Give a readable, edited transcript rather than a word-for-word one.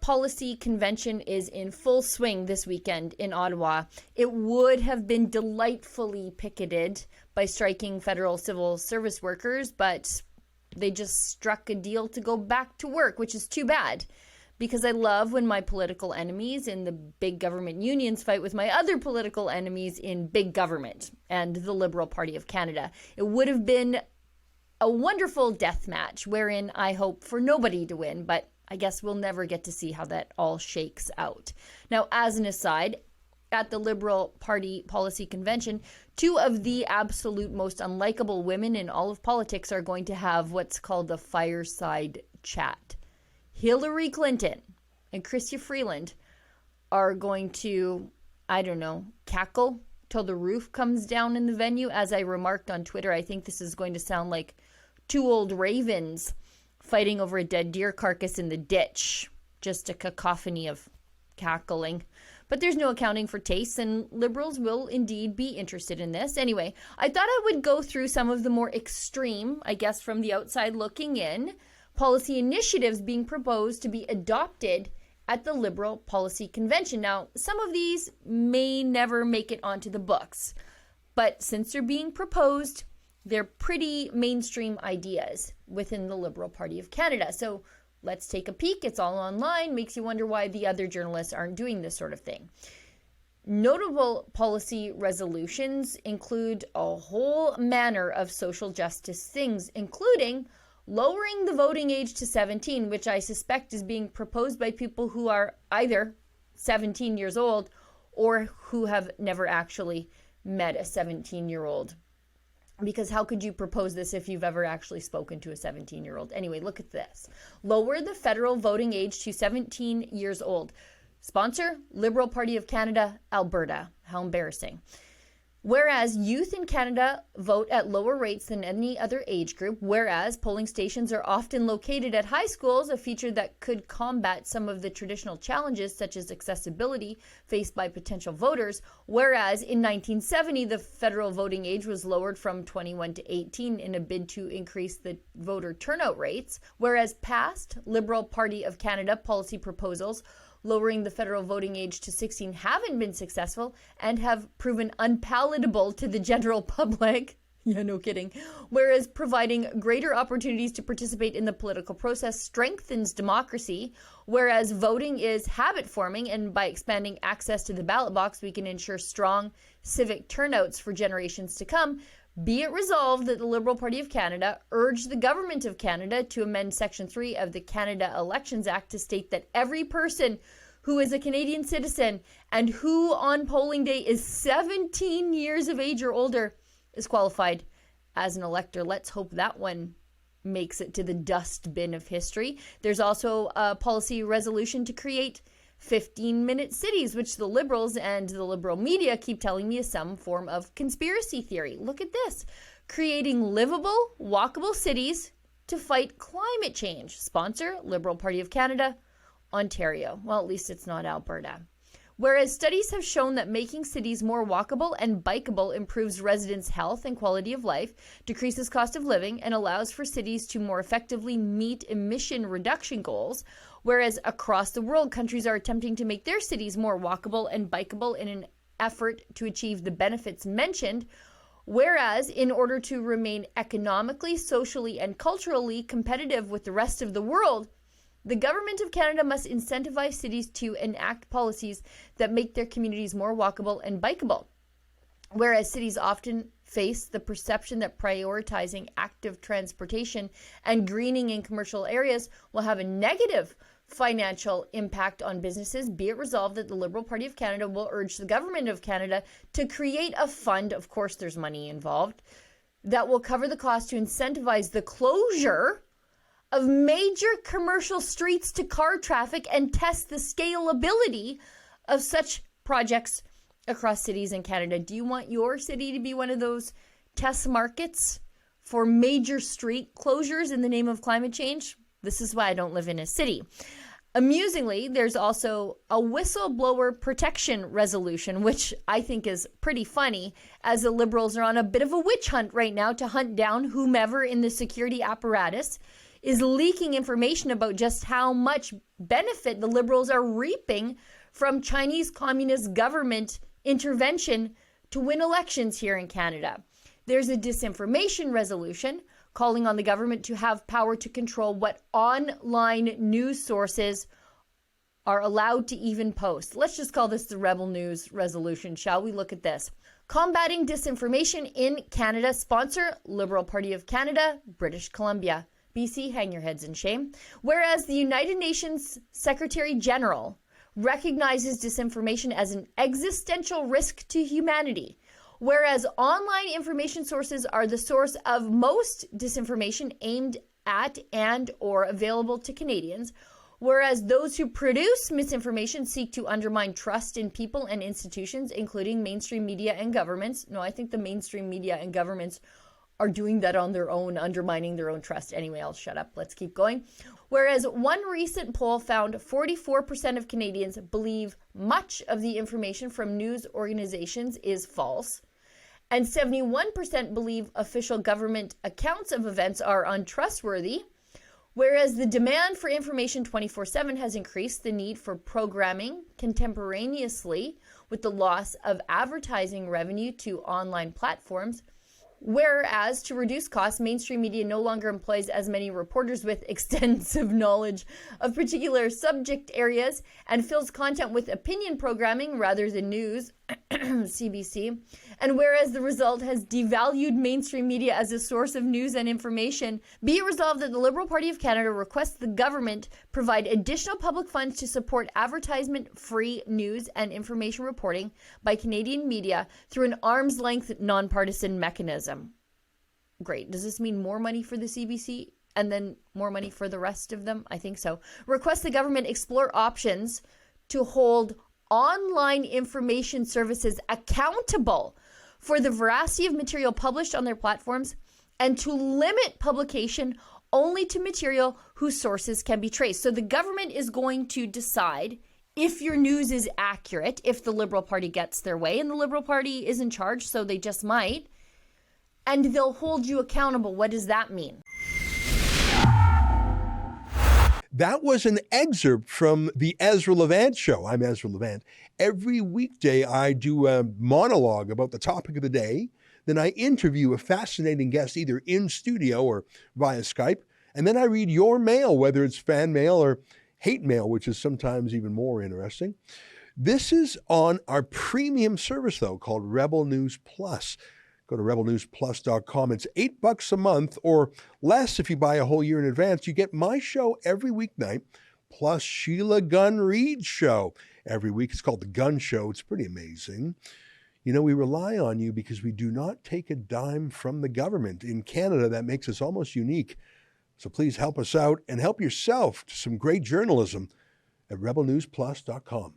policy convention is in full swing this weekend in Ottawa. It would have been delightfully picketed by striking federal civil service workers, but they just struck a deal to go back to work, which is too bad. Because I love when my political enemies in the big government unions fight with my other political enemies in big government and the Liberal Party of Canada. It would have been a wonderful death match wherein I hope for nobody to win, but I guess we'll never get to see how that all shakes out. Now, as an aside, at the Liberal Party Policy Convention, two of the absolute most unlikable women in all of politics are going to have what's called a fireside chat. Hillary Clinton and Chrystia Freeland are going to, cackle till the roof comes down in the venue. As I remarked on Twitter, I think this is going to sound like two old ravens fighting over a dead deer carcass in the ditch. Just a cacophony of cackling. But there's no accounting for tastes, and Liberals will indeed be interested in this. Anyway, I thought I would go through some of the more extreme, I guess from the outside looking in, policy initiatives being proposed to be adopted at the Liberal Policy Convention. Now, some of these may never make it onto the books, but since they're being proposed, they're pretty mainstream ideas within the Liberal Party of Canada. So let's take a peek. It's all online. Makes you wonder why the other journalists aren't doing this sort of thing. Notable policy resolutions include a whole manner of social justice things, including lowering the voting age to 17, which I suspect is being proposed by people who are either 17 years old or who have never actually met a 17-year-old. Because how could you propose this if you've ever actually spoken to a 17-year-old? Anyway, look at this. Lower the federal voting age to 17 years old. Sponsor, Liberal Party of Canada, Alberta. How embarrassing. Whereas youth in Canada vote at lower rates than any other age group, whereas polling stations are often located at high schools, a feature that could combat some of the traditional challenges such as accessibility faced by potential voters, whereas in 1970 the federal voting age was lowered from 21 to 18 in a bid to increase the voter turnout rates, whereas past Liberal Party of Canada policy proposals lowering the federal voting age to 16 haven't been successful and have proven unpalatable to the general public. Yeah, no kidding. Whereas providing greater opportunities to participate in the political process strengthens democracy, whereas voting is habit forming, and by expanding access to the ballot box, we can ensure strong civic turnouts for generations to come. Be it resolved that the Liberal Party of Canada urge the Government of Canada to amend Section 3 of the Canada Elections Act to state that every person who is a Canadian citizen and who on polling day is 17 years of age or older is qualified as an elector. Let's hope that one makes it to the dustbin of history. There's also a policy resolution to create 15-minute cities, which the Liberals and the Liberal media keep telling me is some form of conspiracy theory. Look at this. Creating livable, walkable cities to fight climate change. Sponsor, Liberal Party of Canada, Ontario. Well, at least it's not Alberta. Whereas studies have shown that making cities more walkable and bikeable improves residents' health and quality of life, decreases cost of living, and allows for cities to more effectively meet emission reduction goals, whereas across the world, countries are attempting to make their cities more walkable and bikeable in an effort to achieve the benefits mentioned, whereas in order to remain economically, socially, and culturally competitive with the rest of the world, the Government of Canada must incentivize cities to enact policies that make their communities more walkable and bikeable. Whereas cities often face the perception that prioritizing active transportation and greening in commercial areas will have a negative financial impact on businesses, be it resolved that the Liberal Party of Canada will urge the Government of Canada to create a fund, of course there's money involved, that will cover the cost to incentivize the closure of major commercial streets to car traffic and test the scalability of such projects across cities in Canada. Do you want your city to be one of those test markets for major street closures in the name of climate change? This is why I don't live in a city. Amusingly, there's also a whistleblower protection resolution, which I think is pretty funny, as the Liberals are on a bit of a witch hunt right now to hunt down whomever in the security apparatus is leaking information about just how much benefit the Liberals are reaping from Chinese Communist government intervention to win elections here in Canada. There's a disinformation resolution calling on the government to have power to control what online news sources are allowed to even post. Let's just call this the Rebel News resolution, shall we? Look at this. Combating disinformation in Canada. Sponsor, Liberal Party of Canada, British Columbia. BC, hang your heads in shame. Whereas the United Nations Secretary General recognizes disinformation as an existential risk to humanity. Whereas online information sources are the source of most disinformation aimed at and or available to Canadians, whereas those who produce misinformation seek to undermine trust in people and institutions, including mainstream media and governments. No, I think the mainstream media and governments are doing that on their own, undermining their own trust. Anyway, I'll shut up. Let's keep going. Whereas one recent poll found 44% of Canadians believe much of the information from news organizations is false, and 71% believe official government accounts of events are untrustworthy. Whereas the demand for information 24/7 has increased the need for programming contemporaneously with the loss of advertising revenue to online platforms. Whereas to reduce costs, mainstream media no longer employs as many reporters with extensive knowledge of particular subject areas and fills content with opinion programming rather than news, CBC. And whereas the result has devalued mainstream media as a source of news and information, be it resolved that the Liberal Party of Canada requests the government provide additional public funds to support advertisement-free news and information reporting by Canadian media through an arm's-length nonpartisan mechanism. Great. Does this mean more money for the CBC and then more money for the rest of them? I think so. Request the government explore options to hold online information services accountable for the veracity of material published on their platforms and to limit publication only to material whose sources can be traced. So the government is going to decide if your news is accurate, if the Liberal Party gets their way, and the Liberal Party is in charge, so they just might, and they'll hold you accountable. What does that mean? That was an excerpt from the Ezra Levant Show. I'm Ezra Levant. Every weekday, I do a monologue about the topic of the day. Then I interview a fascinating guest either in studio or via Skype. And then I read your mail, whether it's fan mail or hate mail, which is sometimes even more interesting. This is on our premium service, though, called Rebel News Plus. Go to rebelnewsplus.com. It's $8 a month or less if you buy a whole year in advance. You get my show every weeknight, plus Sheila Gunn Reid's show every week. It's called The Gun Show. It's pretty amazing. You know, we rely on you because we do not take a dime from the government. In Canada, that makes us almost unique. So please help us out and help yourself to some great journalism at rebelnewsplus.com.